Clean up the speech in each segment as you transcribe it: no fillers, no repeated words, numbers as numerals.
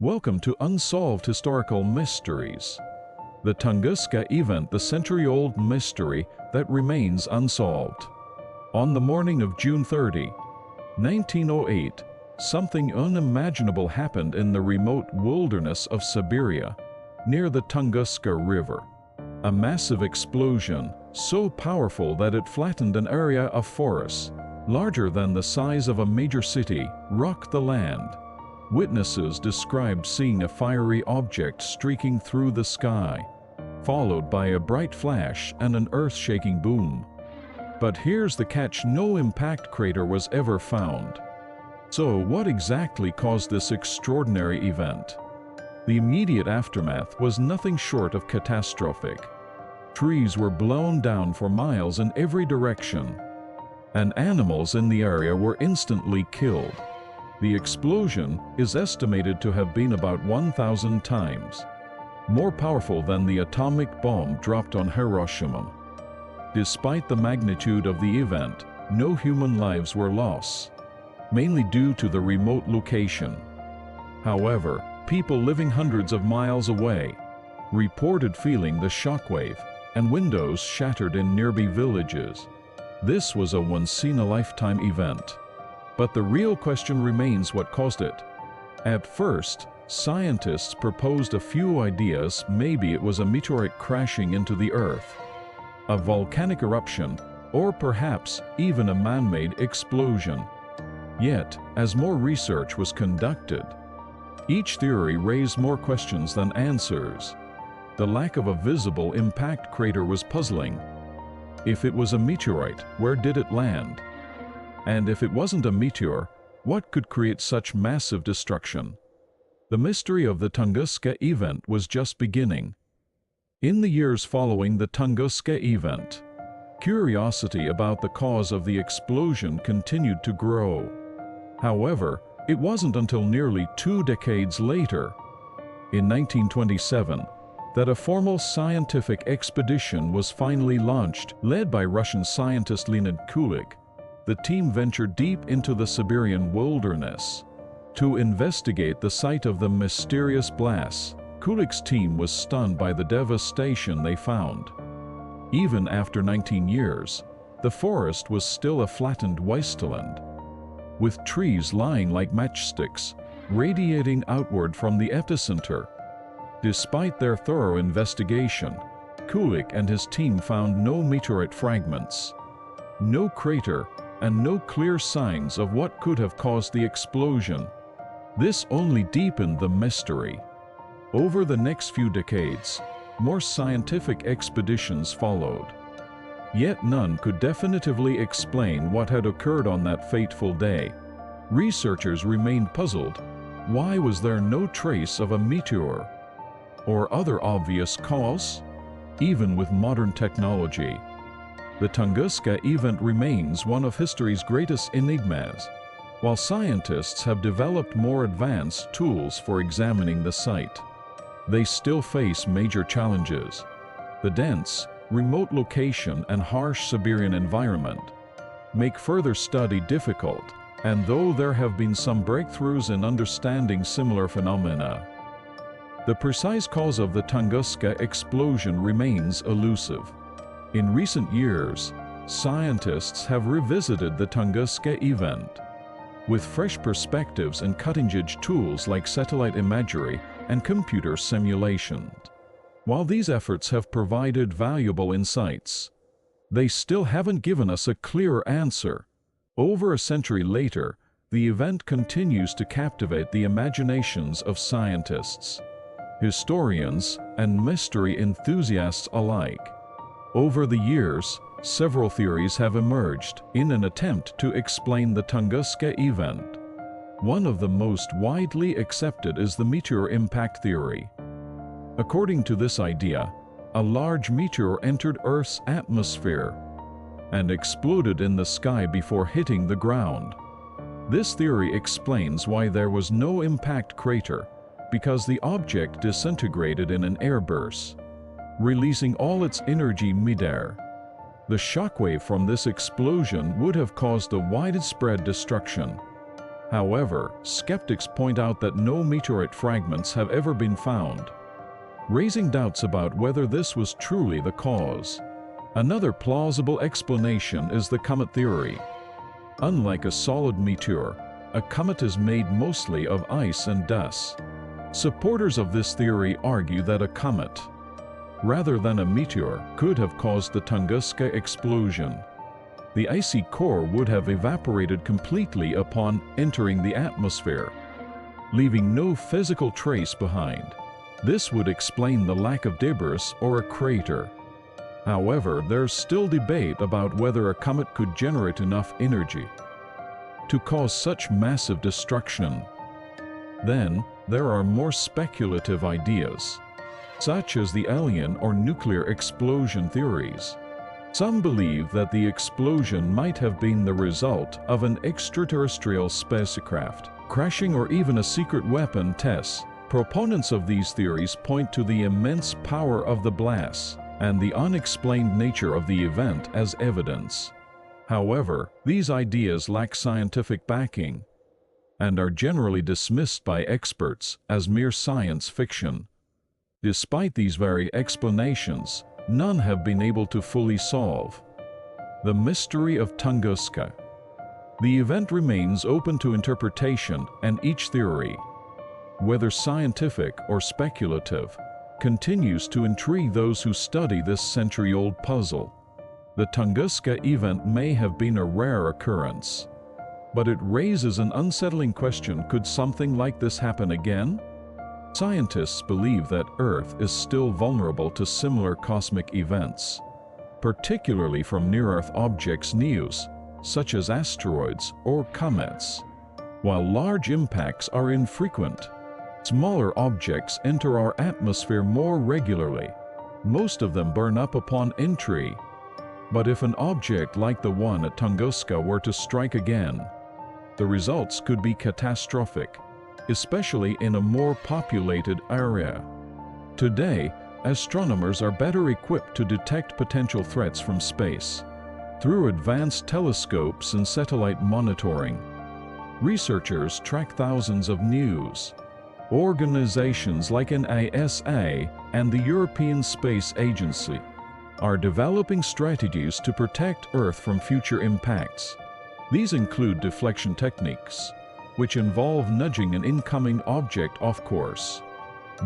Welcome to Unsolved Historical Mysteries. The Tunguska Event, the century-old mystery that remains unsolved. On the morning of June 30, 1908, something unimaginable happened in the remote wilderness of Siberia, near the Tunguska River. A massive explosion, so powerful that it flattened an area of forest, larger than the size of a major city, rocked the land. Witnesses described seeing a fiery object streaking through the sky, followed by a bright flash and an earth-shaking boom. But here's the catch: no impact crater was ever found. So what exactly caused this extraordinary event? The immediate aftermath was nothing short of catastrophic. Trees were blown down for miles in every direction, and animals in the area were instantly killed. The explosion is estimated to have been about 1,000 times more powerful than the atomic bomb dropped on Hiroshima. Despite the magnitude of the event, no human lives were lost, mainly due to the remote location. However, people living hundreds of miles away reported feeling the shockwave, and windows shattered in nearby villages. This was a once-in-a-lifetime event. But the real question remains: what caused it? At first, scientists proposed a few ideas. Maybe it was a meteorite crashing into the Earth, a volcanic eruption, or perhaps even a man-made explosion. Yet, as more research was conducted, each theory raised more questions than answers. The lack of a visible impact crater was puzzling. If it was a meteorite, where did it land? And if it wasn't a meteor, what could create such massive destruction? The mystery of the Tunguska Event was just beginning. In the years following the Tunguska Event, curiosity about the cause of the explosion continued to grow. However, it wasn't until nearly 2 decades later, in 1927, that a formal scientific expedition was finally launched. Led by Russian scientist Leonid Kulik, the team ventured deep into the Siberian wilderness to investigate the site of the mysterious blast. Kulik's team was stunned by the devastation they found. Even after 19 years, the forest was still a flattened wasteland, with trees lying like matchsticks, radiating outward from the epicenter. Despite their thorough investigation, Kulik and his team found no meteorite fragments, no crater, and no clear signs of what could have caused the explosion. This only deepened the mystery. Over the next few decades, more scientific expeditions followed. Yet none could definitively explain what had occurred on that fateful day. Researchers remained puzzled. Why was there no trace of a meteor or other obvious cause? Even with modern technology, the Tunguska Event remains one of history's greatest enigmas. While scientists have developed more advanced tools for examining the site, they still face major challenges. The dense, remote location and harsh Siberian environment make further study difficult, and though there have been some breakthroughs in understanding similar phenomena, the precise cause of the Tunguska explosion remains elusive. In recent years, scientists have revisited the Tunguska Event with fresh perspectives and cutting-edge tools like satellite imagery and computer simulations. While these efforts have provided valuable insights, they still haven't given us a clear answer. Over a century later, the event continues to captivate the imaginations of scientists, historians, and mystery enthusiasts alike. Over the years, several theories have emerged in an attempt to explain the Tunguska Event. One of the most widely accepted is the meteor impact theory. According to this idea, a large meteor entered Earth's atmosphere and exploded in the sky before hitting the ground. This theory explains why there was no impact crater, because the object disintegrated in an airburst, releasing all its energy midair. The shockwave from this explosion would have caused a widespread destruction. However, skeptics point out that no meteorite fragments have ever been found, raising doubts about whether this was truly the cause. Another plausible explanation is the comet theory. Unlike a solid meteor, a comet is made mostly of ice and dust. Supporters of this theory argue that a comet, rather than a meteor, could have caused the Tunguska explosion. The icy core would have evaporated completely upon entering the atmosphere, leaving no physical trace behind. This would explain the lack of debris or a crater. However, there's still debate about whether a comet could generate enough energy to cause such massive destruction. Then, there are more speculative ideas, such as the alien or nuclear explosion theories. Some believe that the explosion might have been the result of an extraterrestrial spacecraft crashing or even a secret weapon test. Proponents of these theories point to the immense power of the blast and the unexplained nature of the event as evidence. However, these ideas lack scientific backing and are generally dismissed by experts as mere science fiction. Despite these very explanations, none have been able to fully solve the mystery of Tunguska. The event remains open to interpretation, and each theory, whether scientific or speculative, continues to intrigue those who study this century-old puzzle. The Tunguska event may have been a rare occurrence, but it raises an unsettling question: could something like this happen again? Scientists believe that Earth is still vulnerable to similar cosmic events, particularly from near-Earth objects news, such as asteroids or comets. While large impacts are infrequent, smaller objects enter our atmosphere more regularly. Most of them burn up upon entry. But if an object like the one at Tunguska were to strike again, the results could be catastrophic, especially in a more populated area. Today, astronomers are better equipped to detect potential threats from space. Through advanced telescopes and satellite monitoring, researchers track thousands of news. Organizations like NASA and the European Space Agency are developing strategies to protect Earth from future impacts. These include deflection techniques, which involve nudging an incoming object off course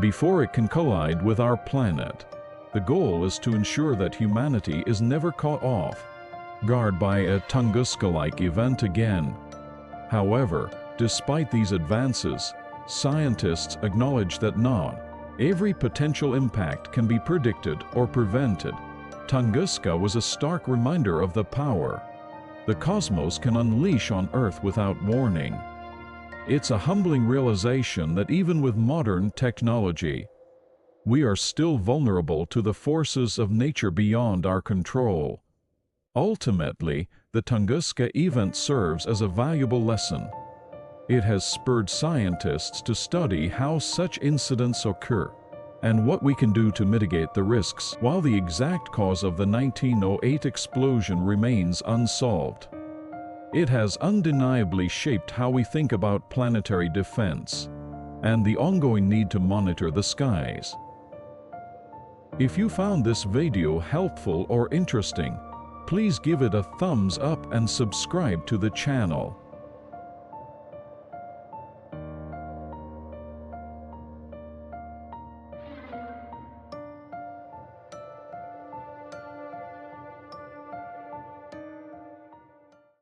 before it can collide with our planet. The goal is to ensure that humanity is never caught off guard by a Tunguska-like event again. However, despite these advances, scientists acknowledge that not every potential impact can be predicted or prevented. Tunguska was a stark reminder of the power the cosmos can unleash on Earth without warning. It's a humbling realization that even with modern technology, we are still vulnerable to the forces of nature beyond our control. Ultimately, the Tunguska event serves as a valuable lesson. It has spurred scientists to study how such incidents occur and what we can do to mitigate the risks. While the exact cause of the 1908 explosion remains unsolved, it has undeniably shaped how we think about planetary defense and the ongoing need to monitor the skies. If you found this video helpful or interesting, please give it a thumbs up and subscribe to the channel.